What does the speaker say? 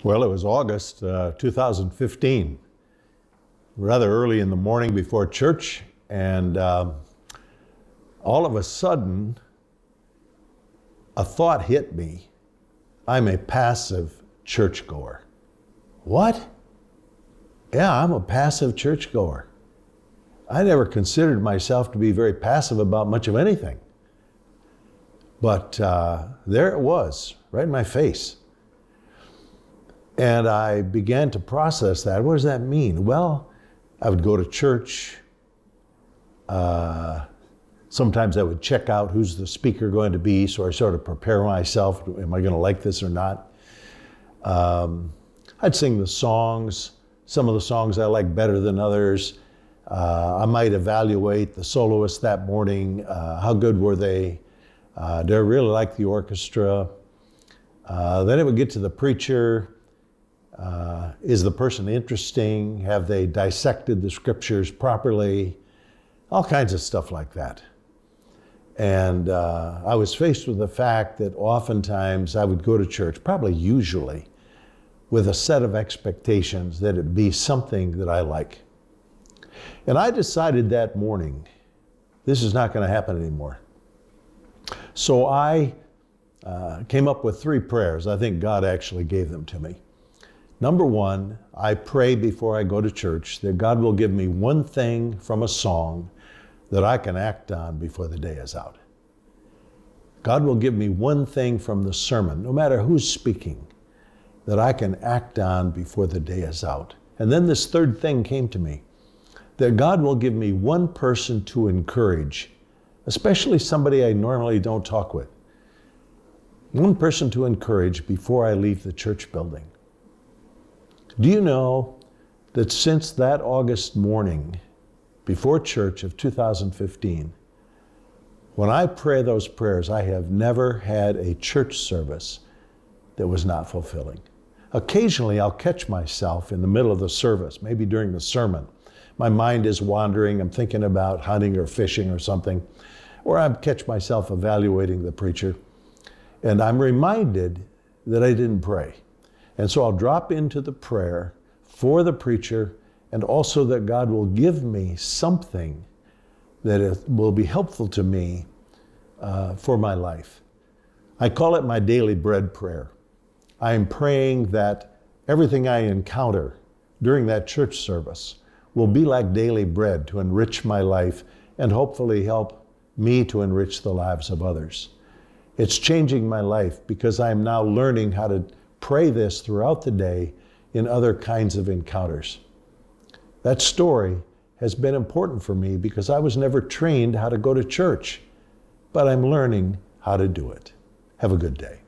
Well, it was August 2015, rather early in the morning before church, and all of a sudden, a thought hit me. I'm a passive churchgoer. What? Yeah, I'm a passive churchgoer. I never considered myself to be very passive about much of anything. But there it was, right in my face. And I began to process that. What does that mean? Well, I would go to church. Sometimes I would check out who's the speaker going to be, so I sort of prepare myself. Am I going to like this or not? I'd sing the songs. Some of the songs I like better than others. I might evaluate the soloists that morning. How good were they? Did I really like the orchestra? Then it would get to the preacher. Is the person interesting? Have they dissected the scriptures properly? All kinds of stuff like that. And I was faced with the fact that oftentimes I would go to church, probably usually, with a set of expectations that it be something that I like. And I decided that morning, this is not going to happen anymore. So I came up with 3 prayers. I think God actually gave them to me. Number 1, I pray before I go to church that God will give me one thing from a song that I can act on before the day is out. God will give me one thing from the sermon, no matter who's speaking, that I can act on before the day is out. And then this 3rd thing came to me, that God will give me one person to encourage, especially somebody I normally don't talk with. One person to encourage before I leave the church building. Do you know that since that August morning before church of 2015, when I pray those prayers, I have never had a church service that was not fulfilling. Occasionally, I'll catch myself in the middle of the service, maybe during the sermon. My mind is wandering, I'm thinking about hunting or fishing or something, or I catch myself evaluating the preacher, and I'm reminded that I didn't pray. And so I'll drop into the prayer for the preacher, and also that God will give me something that will be helpful to me for my life. I call it my daily bread prayer. I am praying that everything I encounter during that church service will be like daily bread to enrich my life and hopefully help me to enrich the lives of others. It's changing my life because I am now learning how to pray this throughout the day in other kinds of encounters. That story has been important for me because I was never trained how to go to church, but I'm learning how to do it. Have a good day.